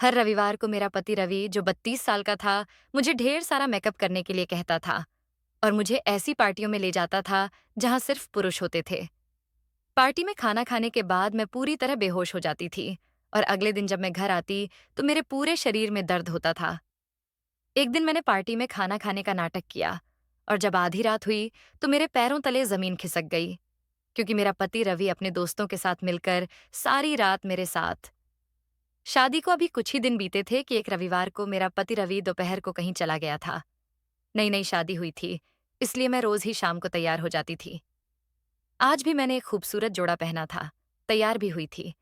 हर रविवार को मेरा पति रवि, जो 32 साल का था, मुझे ढेर सारा मेकअप करने के लिए कहता था और मुझे ऐसी पार्टियों में ले जाता था जहां सिर्फ पुरुष होते थे। पार्टी में खाना खाने के बाद मैं पूरी तरह बेहोश हो जाती थी और अगले दिन जब मैं घर आती तो मेरे पूरे शरीर में दर्द होता था। एक दिन मैंने पार्टी में खाना खाने का नाटक किया और जब आधी रात हुई तो मेरे पैरों तले जमीन खिसक गई, क्योंकि मेरा पति रवि अपने दोस्तों के साथ मिलकर सारी रात मेरे साथ। शादी को अभी कुछ ही दिन बीते थे कि एक रविवार को मेरा पति रवि दोपहर को कहीं चला गया था। नई नई शादी हुई थी, इसलिए मैं रोज ही शाम को तैयार हो जाती थी। आज भी मैंने एक खूबसूरत जोड़ा पहना था, तैयार भी हुई थी।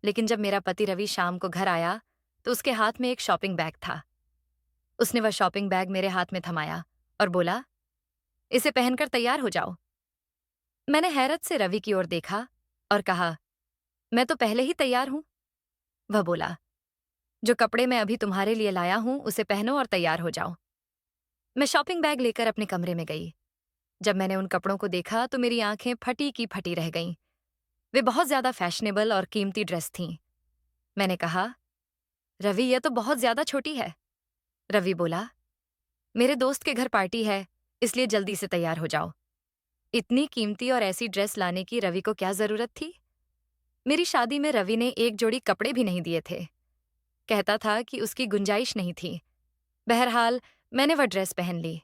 लेकिन जब मेरा पति रवि शाम को घर आया तो उसके हाथ में एक शॉपिंग बैग था। उसने वह शॉपिंग बैग मेरे हाथ में थमाया और बोला, इसे पहनकर तैयार हो जाओ। मैंने हैरत से रवि की ओर देखा और कहा, मैं तो पहले ही तैयार हूं। वह बोला, जो कपड़े मैं अभी तुम्हारे लिए लाया हूं उसे पहनो और तैयार हो जाओ। मैं शॉपिंग बैग लेकर अपने कमरे में गई। जब मैंने उन कपड़ों को देखा तो मेरी आंखें फटी की फटी रह गईं। वे बहुत ज्यादा फैशनेबल और कीमती ड्रेस थीं। मैंने कहा, रवि, यह तो बहुत ज्यादा छोटी है। रवि बोला, मेरे दोस्त के घर पार्टी है, इसलिए जल्दी से तैयार हो जाओ। इतनी कीमती और ऐसी ड्रेस लाने की रवि को क्या जरूरत थी? मेरी शादी में रवि ने एक जोड़ी कपड़े भी नहीं दिए थे। कहता था कि उसकी गुंजाइश नहीं थी। बहरहाल, मैंने वह ड्रेस पहन ली।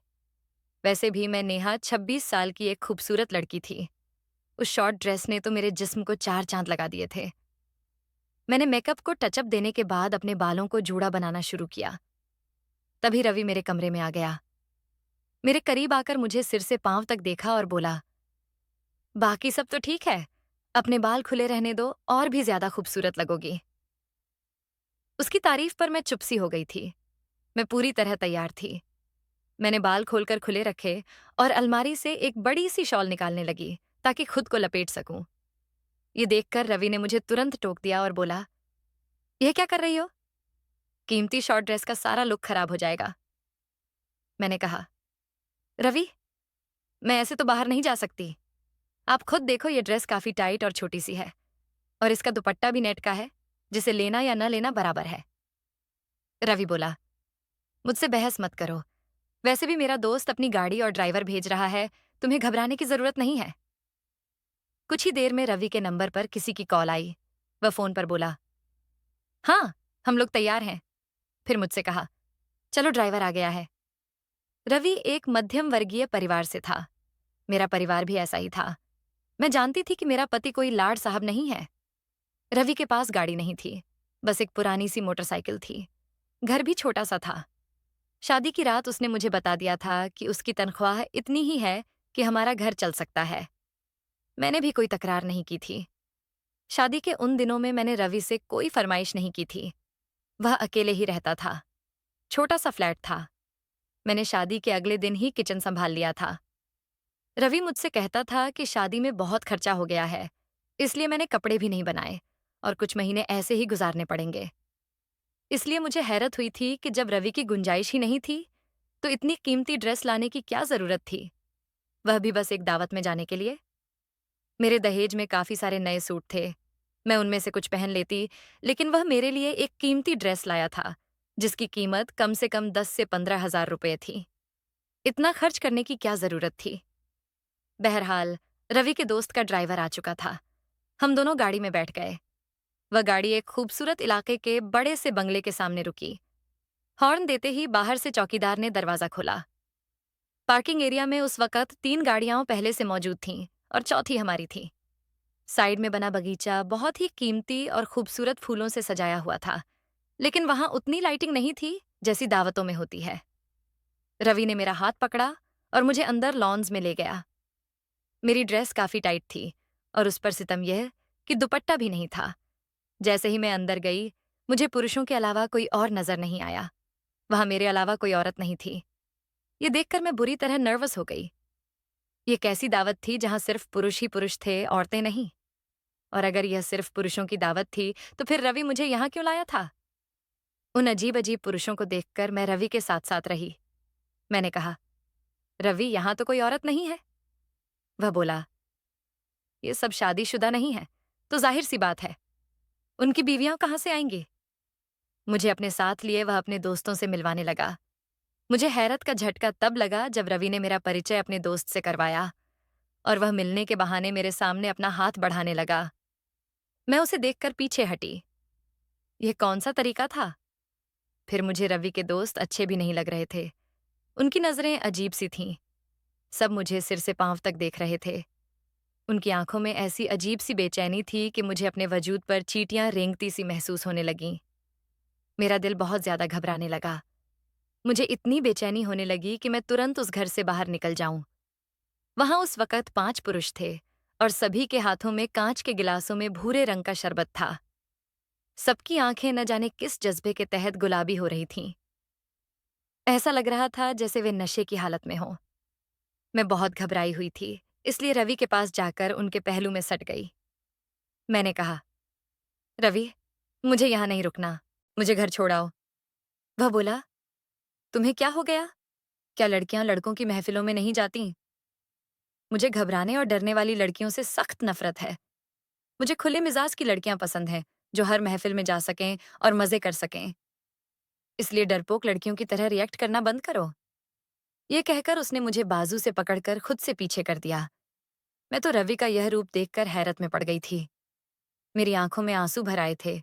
वैसे भी मैं नेहा 26 साल की एक खूबसूरत लड़की थी। उस शॉर्ट ड्रेस ने तो मेरे जिस्म को चार चांद लगा दिए थे। मैंने मेकअप को टचअप देने के बाद अपने बालों को जूड़ा बनाना शुरू किया। तभी रवि मेरे कमरे में आ गया। मेरे करीब आकर मुझे सिर से पांव तक देखा और बोला, बाकी सब तो ठीक है, अपने बाल खुले रहने दो और भी ज्यादा खूबसूरत लगोगी। उसकी तारीफ पर मैं चुप सी हो गई थी। मैं पूरी तरह तैयार थी। मैंने बाल खोलकर खुले रखे और अलमारी से एक बड़ी सी शॉल निकालने लगी ताकि खुद को लपेट सकूं। ये देखकर रवि ने मुझे तुरंत टोक दिया और बोला, यह क्या कर रही हो? कीमती शॉर्ट ड्रेस का सारा लुक खराब हो जाएगा। मैंने कहा, रवि, मैं ऐसे तो बाहर नहीं जा सकती। आप खुद देखो, ये ड्रेस काफी टाइट और छोटी सी है और इसका दुपट्टा भी नेट का है, जिसे लेना या न लेना बराबर है। रवि बोला, मुझसे बहस मत करो। वैसे भी मेरा दोस्त अपनी गाड़ी और ड्राइवर भेज रहा है, तुम्हें घबराने की जरूरत नहीं है। कुछ ही देर में रवि के नंबर पर किसी की कॉल आई। वह फोन पर बोला, हाँ, हम लोग तैयार हैं। फिर मुझसे कहा, चलो ड्राइवर आ गया है। रवि एक मध्यम वर्गीय परिवार से था। मेरा परिवार भी ऐसा ही था। मैं जानती थी कि मेरा पति कोई लाड साहब नहीं है। रवि के पास गाड़ी नहीं थी, बस एक पुरानी सी मोटरसाइकिल थी। घर भी छोटा सा था। शादी की रात उसने मुझे बता दिया था कि उसकी तनख्वाह इतनी ही है कि हमारा घर चल सकता है। मैंने भी कोई तकरार नहीं की थी। शादी के उन दिनों में मैंने रवि से कोई फरमाइश नहीं की थी। वह अकेले ही रहता था। छोटा सा फ्लैट था। मैंने शादी के अगले दिन ही किचन संभाल लिया था। रवि मुझसे कहता था कि शादी में बहुत खर्चा हो गया है, इसलिए मैंने कपड़े भी नहीं बनाए और कुछ महीने ऐसे ही गुजारने पड़ेंगे। इसलिए मुझे हैरत हुई थी कि जब रवि की गुंजाइश ही नहीं थी, तो इतनी कीमती ड्रेस लाने की क्या जरूरत थी, वह भी बस एक दावत में जाने के लिए। मेरे दहेज में काफी सारे नए सूट थे। मैं उनमें से कुछ पहन लेती, लेकिन वह मेरे लिए एक कीमती ड्रेस लाया था, जिसकी कीमत कम से कम 10 से 15 हजार रुपए थी। इतना खर्च करने की क्या जरूरत थी? बहरहाल, रवि के दोस्त का ड्राइवर आ चुका था। हम दोनों गाड़ी में बैठ गए। वह गाड़ी एक खूबसूरत इलाके के बड़े से बंगले के सामने रुकी। हॉर्न देते ही बाहर से चौकीदार ने दरवाजा खोला। पार्किंग एरिया में उस वक्त 3 गाड़ियां पहले से मौजूद थीं और चौथी हमारी थी। साइड में बना बगीचा बहुत ही कीमती और खूबसूरत फूलों से सजाया हुआ था, लेकिन वहां उतनी लाइटिंग नहीं थी जैसी दावतों में होती है। रवि ने मेरा हाथ पकड़ा और मुझे अंदर लॉन्स में ले गया। मेरी ड्रेस काफी टाइट थी और उस पर सितम यह कि दुपट्टा भी नहीं था। जैसे ही मैं अंदर गई, मुझे पुरुषों के अलावा कोई और नजर नहीं आया। वहां मेरे अलावा कोई औरत नहीं थी। ये देखकर मैं बुरी तरह नर्वस हो गई। ये कैसी दावत थी जहां सिर्फ पुरुष ही पुरुष थे, औरतें नहीं? और अगर यह सिर्फ पुरुषों की दावत थी, तो फिर रवि मुझे यहां क्यों लाया था? उन अजीब अजीब पुरुषों को देखकर मैं रवि के साथ साथ रही। मैंने कहा, रवि, यहां तो कोई औरत नहीं है। वह बोला, ये सब शादीशुदा नहीं है, तो जाहिर सी बात है, उनकी बीवियां कहां से आएंगी? मुझे अपने साथ लिए वह अपने दोस्तों से मिलवाने लगा। मुझे हैरत का झटका तब लगा जब रवि ने मेरा परिचय अपने दोस्त से करवाया और वह मिलने के बहाने मेरे सामने अपना हाथ बढ़ाने लगा। मैं उसे देखकर पीछे हटी। यह कौन सा तरीका था? फिर मुझे रवि के दोस्त अच्छे भी नहीं लग रहे थे। उनकी नजरें अजीब सी थीं। सब मुझे सिर से पांव तक देख रहे थे। उनकी आंखों में ऐसी अजीब सी बेचैनी थी कि मुझे अपने वजूद पर चींटियां रेंगती सी महसूस होने लगीं। मेरा दिल बहुत ज्यादा घबराने लगा। मुझे इतनी बेचैनी होने लगी कि मैं तुरंत उस घर से बाहर निकल जाऊं। वहां उस वक्त 5 पुरुष थे और सभी के हाथों में कांच के गिलासों में भूरे रंग का शरबत था। सबकी आंखें न जाने किस जज्बे के तहत गुलाबी हो रही थीं। ऐसा लग रहा था जैसे वे नशे की हालत में हों। मैं बहुत घबराई हुई थी, इसलिए रवि के पास जाकर उनके पहलू में सट गई। मैंने कहा, रवि, मुझे यहाँ नहीं रुकना, मुझे घर छोड़ाओ। वह बोला, तुम्हें क्या हो गया? क्या लड़कियां लड़कों की महफिलों में नहीं जाती? मुझे घबराने और डरने वाली लड़कियों से सख्त नफरत है। मुझे खुले मिजाज की लड़कियां पसंद हैं, जो हर महफिल में जा सकें और मजे कर सकें। इसलिए डरपोक लड़कियों की तरह रिएक्ट करना बंद करो। ये कहकर उसने मुझे बाजू से पकड़कर खुद से पीछे कर दिया। मैं तो रवि का यह रूप देखकर हैरत में पड़ गई थी। मेरी आंखों में आंसू भर आए थे।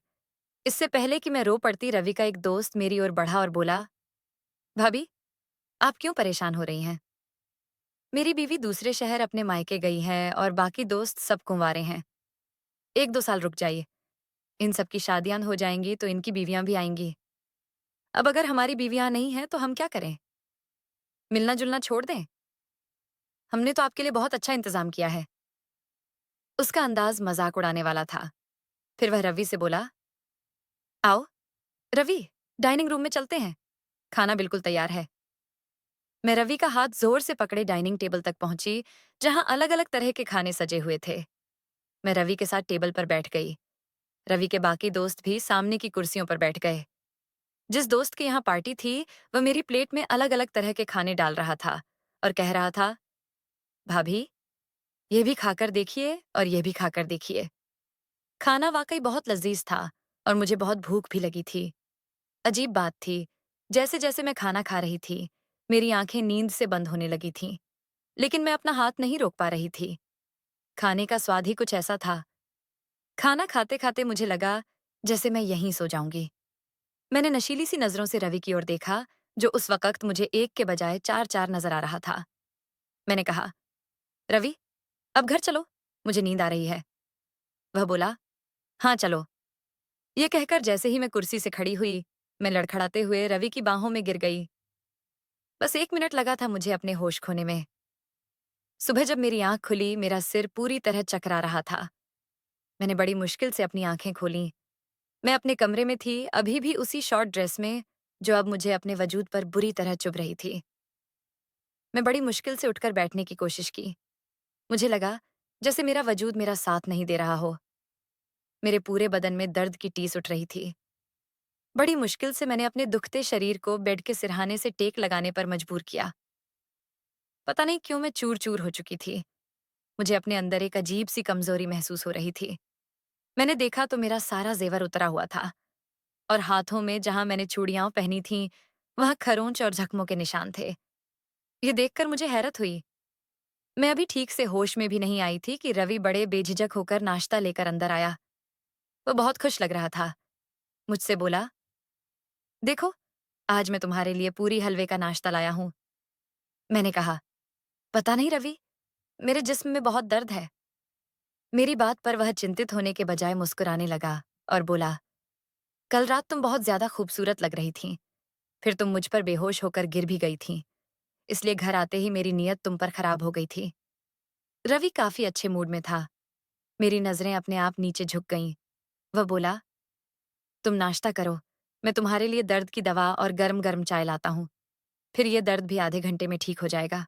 इससे पहले कि मैं रो पड़ती, रवि का एक दोस्त मेरी ओर बढ़ा और बोला, भाभी, आप क्यों परेशान हो रही हैं? मेरी बीवी दूसरे शहर अपने मायके गई है और बाकी दोस्त सब कुंवारे हैं। 1-2 साल रुक जाइए। इन सब की शादियां हो जाएंगी तो इनकी बीवियां भी आएंगी। अब अगर हमारी बीवियां नहीं हैं तो हम क्या करें? मिलना जुलना छोड़ दें? हमने तो आपके लिए बहुत अच्छा इंतजाम किया है। उसका अंदाज मजाक उड़ाने वाला था। फिर वह रवि से बोला, आओ रवि, डाइनिंग रूम में चलते हैं, खाना बिल्कुल तैयार है। मैं रवि का हाथ जोर से पकड़े डाइनिंग टेबल तक पहुंची, जहां अलग अलग तरह के खाने सजे हुए थे। मैं रवि के साथ टेबल पर बैठ गई। रवि के बाकी दोस्त भी सामने की कुर्सियों पर बैठ गए। जिस दोस्त की यहाँ पार्टी थी, वह मेरी प्लेट में अलग अलग तरह के खाने डाल रहा था और कह रहा था, भाभी, ये भी खाकर देखिए और ये भी खाकर देखिए। खाना वाकई बहुत लजीज था और मुझे बहुत भूख भी लगी थी। अजीब बात थी, जैसे जैसे मैं खाना खा रही थी, मेरी आंखें नींद से बंद होने लगी थीं, लेकिन मैं अपना हाथ नहीं रोक पा रही थी। खाने का स्वाद ही कुछ ऐसा था। खाना खाते खाते मुझे लगा जैसे मैं यहीं सो जाऊंगी। मैंने नशीली सी नजरों से रवि की ओर देखा, जो उस वक्त मुझे एक के बजाय चार चार नजर आ रहा था। मैंने कहा, रवि, अब घर चलो, मुझे नींद आ रही है। वह बोला, हाँ चलो। ये कहकर जैसे ही मैं कुर्सी से खड़ी हुई, मैं लड़खड़ाते हुए रवि की बाहों में गिर गई। बस 1 मिनट लगा था मुझे अपने होश खोने में। सुबह जब मेरी आंख खुली, मेरा सिर पूरी तरह चकरा रहा था। मैंने बड़ी मुश्किल से अपनी आंखें खोलीं। मैं अपने कमरे में थी, अभी भी उसी शॉर्ट ड्रेस में, जो अब मुझे अपने वजूद पर बुरी तरह चुभ रही थी। मैं बड़ी मुश्किल से उठकर बैठने की कोशिश की। मुझे लगा जैसे मेरा वजूद मेरा साथ नहीं दे रहा हो। मेरे पूरे बदन में दर्द की टीस उठ रही थी। बड़ी मुश्किल से मैंने अपने दुखते शरीर को बेड के सिरहाने से टेक लगाने पर मजबूर किया। पता नहीं क्यों मैं चूर चूर हो चुकी थी। मुझे अपने अंदर एक अजीब सी कमजोरी महसूस हो रही थी। मैंने देखा तो मेरा सारा जेवर उतरा हुआ था और हाथों में जहां मैंने चूड़ियां पहनी थीं, वहां खरोंच और जख्मों के निशान थे। ये देखकर मुझे हैरत हुई। मैं अभी ठीक से होश में भी नहीं आई थी कि रवि बड़े बेझिझक होकर नाश्ता लेकर अंदर आया। वो बहुत खुश लग रहा था। मुझसे बोला, देखो, आज मैं तुम्हारे लिए पूरी हलवे का नाश्ता लाया हूं। मैंने कहा, पता नहीं रवि, मेरे जिस्म में बहुत दर्द है। मेरी बात पर वह चिंतित होने के बजाय मुस्कुराने लगा और बोला, कल रात तुम बहुत ज्यादा खूबसूरत लग रही थीं। फिर तुम मुझ पर बेहोश होकर गिर भी गई थीं। इसलिए घर आते ही मेरी नीयत तुम पर खराब हो गई थी। रवि काफी अच्छे मूड में था। मेरी नजरें अपने आप नीचे झुक गईं। वह बोला, तुम नाश्ता करो, मैं तुम्हारे लिए दर्द की दवा और गर्म गर्म चाय लाता हूँ। फिर ये दर्द भी आधे घंटे में ठीक हो जाएगा।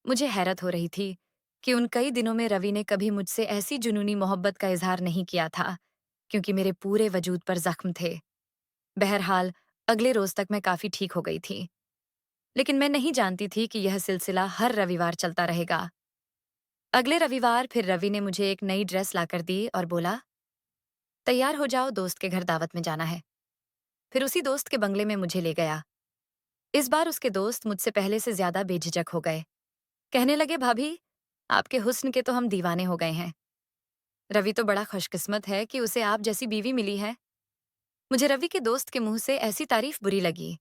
मुझे हैरत हो रही थी कि उन कई दिनों में रवि ने कभी मुझसे ऐसी जुनूनी मोहब्बत का इजहार नहीं किया था, क्योंकि मेरे पूरे वजूद पर जख्म थे। बहरहाल, अगले रोज तक मैं काफी ठीक हो गई थी, लेकिन मैं नहीं जानती थी कि यह सिलसिला हर रविवार चलता रहेगा। अगले रविवार फिर रवि ने मुझे एक नई ड्रेस लाकर दी और बोला, तैयार हो जाओ, दोस्त के घर दावत में जाना है। फिर उसी दोस्त के बंगले में मुझे ले गया। इस बार उसके दोस्त मुझसे पहले से ज्यादा बेझिझक हो गए। कहने लगे, भाभी, आपके हुस्न के तो हम दीवाने हो गए हैं। रवि तो बड़ा खुशकिस्मत है कि उसे आप जैसी बीवी मिली है। मुझे रवि के दोस्त के मुंह से ऐसी तारीफ बुरी लगी।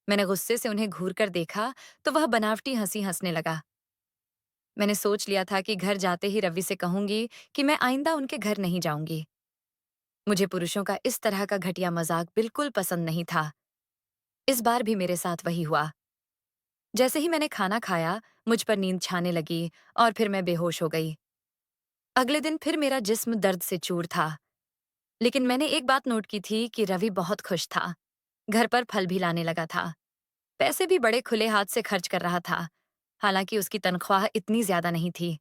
मैंने गुस्से से उन्हें घूर कर देखा तो वह बनावटी हंसी हंसने लगा। मैंने सोच लिया था कि घर जाते ही रवि से कहूंगी कि मैं आइंदा उनके घर नहीं जाऊंगी। मुझे पुरुषों का इस तरह का घटिया मजाक बिल्कुल पसंद नहीं था। इस बार भी मेरे साथ वही हुआ। जैसे ही मैंने खाना खाया, मुझ पर नींद छाने लगी और फिर मैं बेहोश हो गई। अगले दिन फिर मेरा जिस्म दर्द से चूर था। लेकिन मैंने एक बात नोट की थी कि रवि बहुत खुश था। घर पर फल भी लाने लगा था। पैसे भी बड़े खुले हाथ से खर्च कर रहा था। हालांकि उसकी तनख्वाह इतनी ज्यादा नहीं थी।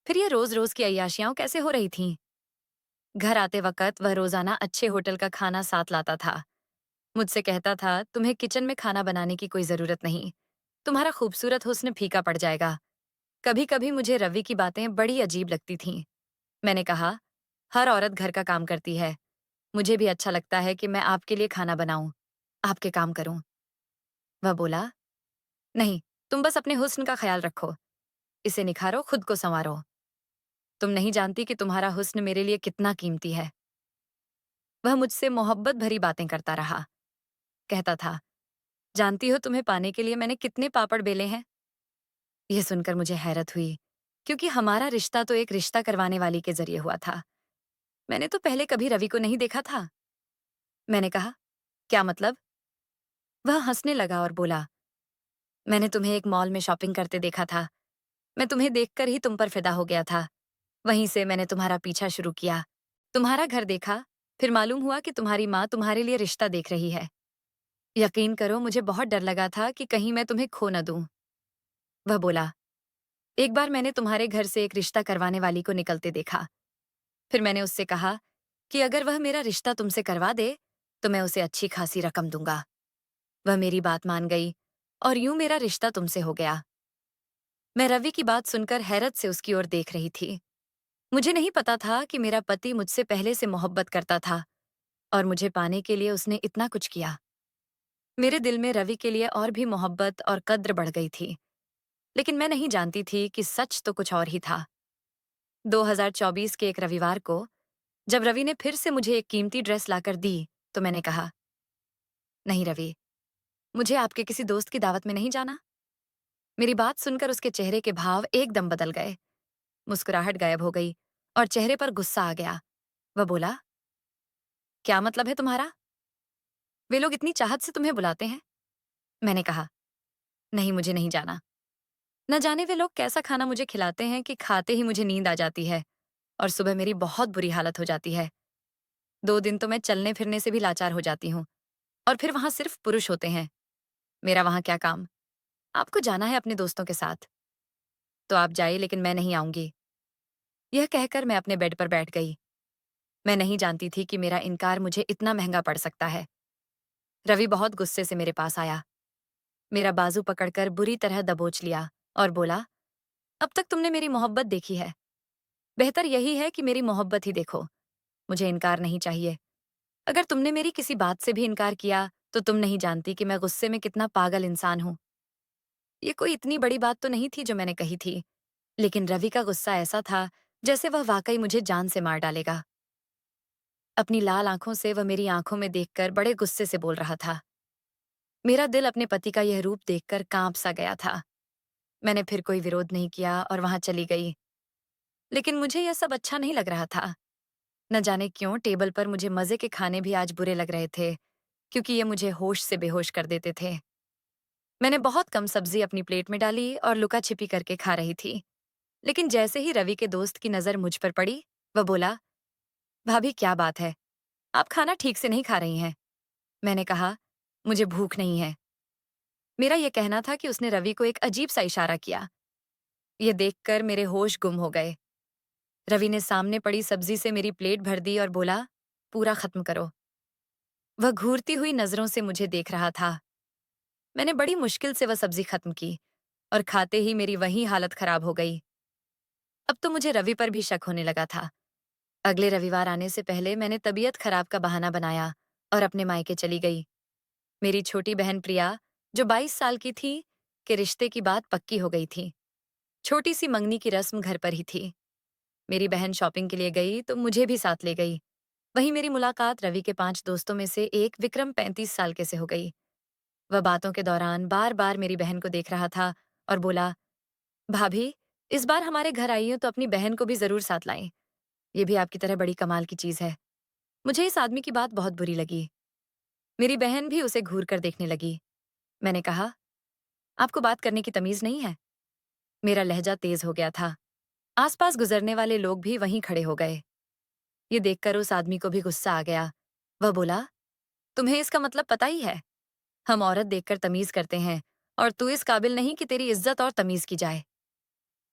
फिर ये रोज रोज की अय्याशियां कैसे हो रही थीं? घर आते वक्त वह रोजाना अच्छे होटल का खाना साथ लाता था। मुझसे कहता था, तुम्हें किचन में खाना बनाने की कोई जरूरत नहीं। तुम्हारा खूबसूरत हुस्न फीका पड़ जाएगा। कभी कभी मुझे रवि की बातें बड़ी अजीब लगती थीं। मैंने कहा, हर औरत घर का काम करती है। मुझे भी अच्छा लगता है कि मैं आपके लिए खाना बनाऊं, आपके काम करूं। वह बोला, नहीं, तुम बस अपने हुस्न का ख्याल रखो। इसे निखारो, खुद को संवारो। तुम नहीं जानती कि तुम्हारा हुस्न मेरे लिए कितना कीमती है। वह मुझसे मोहब्बत भरी बातें करता रहा। कहता था, जानती हो तुम्हें पाने के लिए मैंने कितने पापड़ बेले हैं? यह सुनकर मुझे हैरत हुई, क्योंकि हमारा रिश्ता तो एक रिश्ता करवाने वाली के जरिए हुआ था। मैंने तो पहले कभी रवि को नहीं देखा था। मैंने कहा, क्या मतलब? वह हंसने लगा और बोला, मैंने तुम्हें एक मॉल में शॉपिंग करते देखा था। मैं तुम्हें देखकर ही तुम पर फिदा हो गया था। वहीं से मैंने तुम्हारा पीछा शुरू किया। तुम्हारा घर देखा, फिर मालूम हुआ कि तुम्हारी माँ तुम्हारे लिए रिश्ता देख रही है। यकीन करो, मुझे बहुत डर लगा था कि कहीं मैं तुम्हें खो न दूं। वह बोला, एक बार मैंने तुम्हारे घर से एक रिश्ता करवाने वाली को निकलते देखा। फिर मैंने उससे कहा कि अगर वह मेरा रिश्ता तुमसे करवा दे, तो मैं उसे अच्छी खासी रकम दूंगा। वह मेरी बात मान गई और यूं मेरा रिश्ता तुमसे हो गया। मैं रवि की बात सुनकर हैरत से उसकी ओर देख रही थी। मुझे नहीं पता था कि मेरा पति मुझसे पहले से मोहब्बत करता था और मुझे पाने के लिए उसने इतना कुछ किया। मेरे दिल में रवि के लिए और भी मोहब्बत और कद्र बढ़ गई थी। लेकिन मैं नहीं जानती थी कि सच तो कुछ और ही था। 2024 के एक रविवार को जब रवि ने फिर से मुझे एक कीमती ड्रेस लाकर दी, तो मैंने कहा, नहीं रवि, मुझे आपके किसी दोस्त की दावत में नहीं जाना। मेरी बात सुनकर उसके चेहरे के भाव एकदम बदल गए। मुस्कुराहट गायब हो गई और चेहरे पर गुस्सा आ गया। वह बोला, क्या मतलब है तुम्हारा? वे लोग इतनी चाहत से तुम्हें बुलाते हैं? मैंने कहा, नहीं, मुझे नहीं जाना। न जाने वे लोग कैसा खाना मुझे खिलाते हैं कि खाते ही मुझे नींद आ जाती है और सुबह मेरी बहुत बुरी हालत हो जाती है। 2 दिन तो मैं चलने फिरने से भी लाचार हो जाती हूँ और फिर वहां सिर्फ पुरुष होते हैं। मेरा वहां क्या काम? आपको जाना है अपने दोस्तों के साथ, तो आप जाइए, लेकिन मैं नहीं आऊंगी। यह कहकर मैं अपने बेड पर बैठ गई। मैं नहीं जानती थी कि मेरा इनकार मुझे इतना महंगा पड़ सकता है। रवि बहुत गुस्से से मेरे पास आया, मेरा बाजू पकड़कर बुरी तरह दबोच लिया और बोला, अब तक तुमने मेरी मोहब्बत देखी है। बेहतर यही है कि मेरी मोहब्बत ही देखो। मुझे इनकार नहीं चाहिए। अगर तुमने मेरी किसी बात से भी इनकार किया, तो तुम नहीं जानती कि मैं गुस्से में कितना पागल इंसान हूं। ये कोई इतनी बड़ी बात तो नहीं थी जो मैंने कही थी, लेकिन रवि का गुस्सा ऐसा था जैसे वह वाकई मुझे जान से मार डालेगा। अपनी लाल आंखों से वह मेरी आंखों में देखकर बड़े गुस्से से बोल रहा था। मेरा दिल अपने पति का यह रूप देखकर कांप सा गया था। मैंने फिर कोई विरोध नहीं किया और वहां चली गई। लेकिन मुझे यह सब अच्छा नहीं लग रहा था। न जाने क्यों टेबल पर मुझे मजे के खाने भी आज बुरे लग रहे थे, क्योंकि ये मुझे होश से बेहोश कर देते थे। मैंने बहुत कम सब्जी अपनी प्लेट में डाली और लुका छिपी करके खा रही थी। लेकिन जैसे ही रवि के दोस्त की नजर मुझ पर पड़ी, वह बोला, भाभी, क्या बात है? आप खाना ठीक से नहीं खा रही हैं। मैंने कहा, मुझे भूख नहीं है। मेरा यह कहना था कि उसने रवि को एक अजीब सा इशारा किया। यह देखकर मेरे होश गुम हो गए। रवि ने सामने पड़ी सब्जी से मेरी प्लेट भर दी और बोला, पूरा खत्म करो। वह घूरती हुई नजरों से मुझे देख रहा था। मैंने बड़ी मुश्किल से वह सब्जी खत्म की और खाते ही मेरी वही हालत खराब हो गई। अब तो मुझे रवि पर भी शक होने लगा था। अगले रविवार आने से पहले मैंने तबीयत खराब का बहाना बनाया और अपने मायके चली गई। मेरी छोटी बहन प्रिया, जो 22 साल की थी, के रिश्ते की बात पक्की हो गई थी। छोटी सी मंगनी की रस्म घर पर ही थी। मेरी बहन शॉपिंग के लिए गई तो मुझे भी साथ ले गई। वहीं मेरी मुलाकात रवि के 5 दोस्तों में से एक विक्रम 35 साल के से हो गई। वह बातों के दौरान बार बार मेरी बहन को देख रहा था और बोला, भाभी, इस बार हमारे घर आई हो तो अपनी बहन को भी जरूर साथ लाएं। ये भी आपकी तरह बड़ी कमाल की चीज है। मुझे इस आदमी की बात बहुत बुरी लगी। मेरी बहन भी उसे घूर कर देखने लगी। मैंने कहा, आपको बात करने की तमीज नहीं है? मेरा लहजा तेज हो गया था। आसपास गुजरने वाले लोग भी वहीं खड़े हो गए। ये देखकर उस आदमी को भी गुस्सा आ गया। वह बोला, तुम्हें इसका मतलब पता ही है। हम औरत देखकर तमीज करते हैं और तू इस काबिल नहीं कि तेरी इज्जत और तमीज की जाए।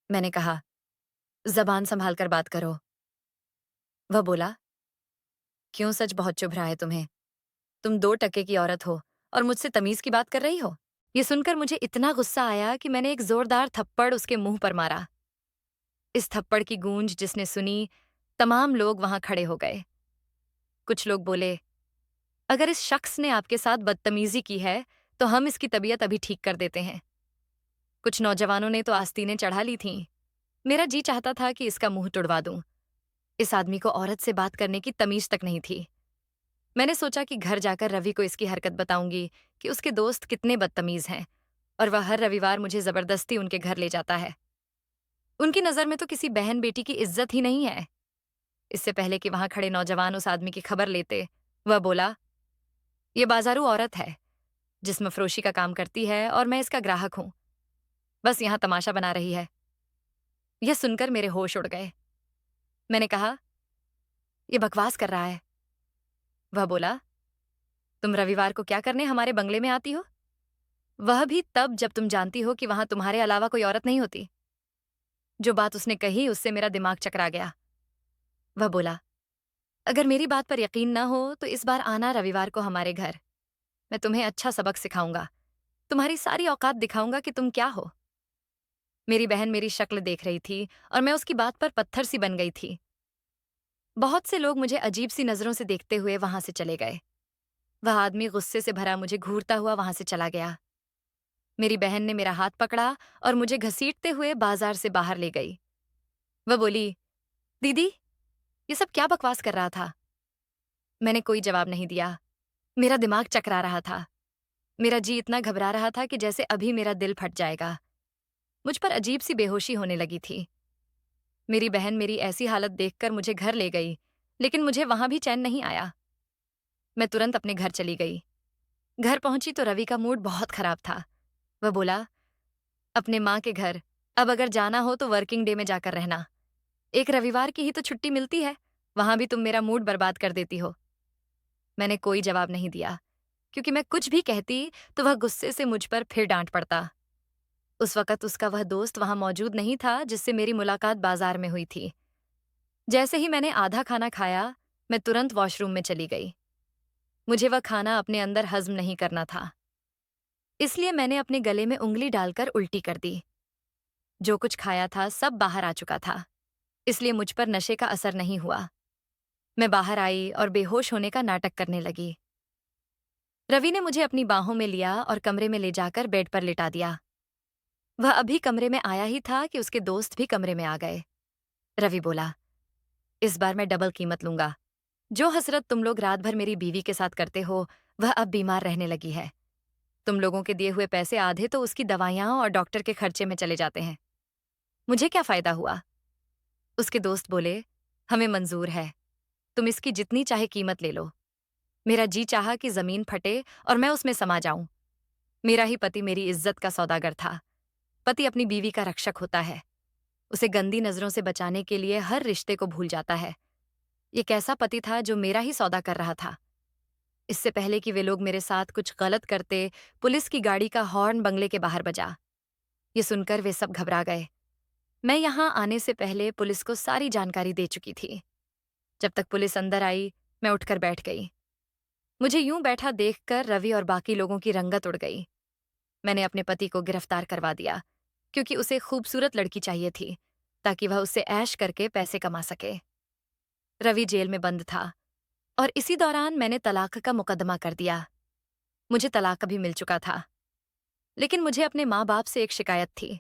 मैंने कहा, जबान संभाल कर बात करो। वह बोला, क्यों सच बहुत चुभ रहा है तुम्हें? तुम 2 टके की औरत हो और मुझसे तमीज की बात कर रही हो? ये सुनकर मुझे इतना गुस्सा आया कि मैंने एक जोरदार थप्पड़ उसके मुंह पर मारा। इस थप्पड़ की गूंज जिसने सुनी, तमाम लोग वहां खड़े हो गए। कुछ लोग बोले, अगर इस शख्स ने आपके साथ बदतमीजी की है तो हम इसकी तबीयत अभी ठीक कर देते हैं। कुछ नौजवानों ने तो आस्तीनें चढ़ा ली थीं। मेरा जी चाहता था कि इसका मुंह तुड़वा दूं। इस आदमी को औरत से बात करने की तमीज तक नहीं थी। मैंने सोचा कि घर जाकर रवि को इसकी हरकत बताऊंगी कि उसके दोस्त कितने बदतमीज हैं और वह हर रविवार मुझे जबरदस्ती उनके घर ले जाता है। उनकी नजर में तो किसी बहन बेटी की इज्जत ही नहीं है। इससे पहले कि वहां खड़े नौजवान उस आदमी की खबर लेते, वह बोला, ये बाजारू औरत है, जिस्म फरोशी का काम करती है और मैं इसका ग्राहक हूं। बस यहां तमाशा बना रही है। यह सुनकर मेरे होश उड़ गए। मैंने कहा, यह बकवास कर रहा है। वह बोला, तुम रविवार को क्या करने हमारे बंगले में आती हो? वह भी तब जब तुम जानती हो कि वहां तुम्हारे अलावा कोई औरत नहीं होती। जो बात उसने कही उससे मेरा दिमाग चकरा गया। वह बोला, अगर मेरी बात पर यकीन न हो तो इस बार आना रविवार को हमारे घर। मैं तुम्हें अच्छा सबक सिखाऊंगा। तुम्हारी सारी औकात दिखाऊंगा कि तुम क्या हो। मेरी बहन मेरी शक्ल देख रही थी और मैं उसकी बात पर पत्थर सी बन गई थी। बहुत से लोग मुझे अजीब सी नजरों से देखते हुए वहां से चले गए। वह आदमी गुस्से से भरा मुझे घूरता हुआ वहां से चला गया। मेरी बहन ने मेरा हाथ पकड़ा और मुझे घसीटते हुए बाजार से बाहर ले गई। वह बोली, दीदी, ये सब क्या बकवास कर रहा था? मैंने कोई जवाब नहीं दिया। मेरा दिमाग चकरा रहा था। मेरा जी इतना घबरा रहा था कि जैसे अभी मेरा दिल फट जाएगा। मुझ पर अजीब सी बेहोशी होने लगी थी। मेरी बहन मेरी ऐसी हालत देखकर मुझे घर ले गई, लेकिन मुझे वहां भी चैन नहीं आया। मैं तुरंत अपने घर चली गई। घर पहुंची तो रवि का मूड बहुत खराब था। वह बोला, अपने माँ के घर अब अगर जाना हो तो वर्किंग डे में जाकर रहना। एक रविवार की ही तो छुट्टी मिलती है, वहां भी तुम मेरा मूड बर्बाद कर देती हो। मैंने कोई जवाब नहीं दिया, क्योंकि मैं कुछ भी कहती तो वह गुस्से से मुझ पर फिर डांट पड़ता। उस वक्त उसका वह दोस्त वहां मौजूद नहीं था जिससे मेरी मुलाकात बाजार में हुई थी। जैसे ही मैंने आधा खाना खाया, मैं तुरंत वॉशरूम में चली गई। मुझे वह खाना अपने अंदर हजम नहीं करना था, इसलिए मैंने अपने गले में उंगली डालकर उल्टी कर दी। जो कुछ खाया था सब बाहर आ चुका था, इसलिए मुझ पर नशे का असर नहीं हुआ। मैं बाहर आई और बेहोश होने का नाटक करने लगी। रवि ने मुझे अपनी बाहों में लिया और कमरे में ले जाकर बेड पर लिटा दिया। वह अभी कमरे में आया ही था कि उसके दोस्त भी कमरे में आ गए। रवि बोला, इस बार मैं डबल कीमत लूंगा। जो हसरत तुम लोग रात भर मेरी बीवी के साथ करते हो, वह अब बीमार रहने लगी है। तुम लोगों के दिए हुए पैसे आधे तो उसकी दवाइयां और डॉक्टर के खर्चे में चले जाते हैं। मुझे क्या फायदा हुआ? उसके दोस्त बोले, हमें मंजूर है, तुम इसकी जितनी चाहे कीमत ले लो। मेरा जी चाहा कि जमीन फटे और मैं उसमें समा जाऊं। मेरा ही पति मेरी इज्जत का सौदागर था। पति अपनी बीवी का रक्षक होता है। उसे गंदी नजरों से बचाने के लिए हर रिश्ते को भूल जाता है। ये कैसा पति था जो मेरा ही सौदा कर रहा था? इससे पहले कि वे लोग मेरे साथ कुछ गलत करते, पुलिस की गाड़ी का हॉर्न बंगले के बाहर बजा। ये सुनकर वे सब घबरा गए। मैं यहां आने से पहले पुलिस को सारी जानकारी दे चुकी थी। जब तक पुलिस अंदर आई, मैं उठकर बैठ गई। मुझे यूं बैठा देखकर रवि और बाकी लोगों की रंगत उड़ गई। मैंने अपने पति को गिरफ्तार करवा दिया, क्योंकि उसे खूबसूरत लड़की चाहिए थी, ताकि वह उससे ऐश करके पैसे कमा सके। रवि जेल में बंद था। और इसी दौरान मैंने तलाक का मुकदमा कर दिया। मुझे तलाक भी मिल चुका था। लेकिन मुझे अपने माँ-बाप से एक शिकायत थी।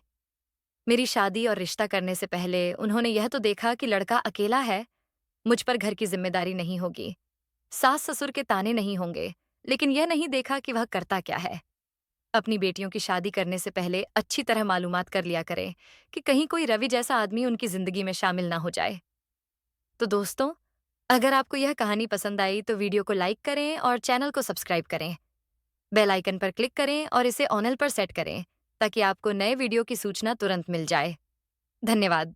मेरी शादी और रिश्ता करने से पहले उन्होंने यह तो देखा कि लड़का अकेला है, मुझ पर घर की जिम्मेदारी नहीं होगी, सास-ससुर के ताने नहीं होंगे, लेकिन यह नहीं देखा कि वह करता क्या है। अपनी बेटियों की शादी करने से पहले अच्छी तरह मालूमात कर लिया करें कि कहीं कोई रवि जैसा आदमी उनकी जिंदगी में शामिल ना हो जाए। तो दोस्तों, अगर आपको यह कहानी पसंद आई तो वीडियो को लाइक करें और चैनल को सब्सक्राइब करें। बेल आइकन पर क्लिक करें और इसे ऑनल पर सेट करें ताकि आपको नए वीडियो की सूचना तुरंत मिल जाए। धन्यवाद।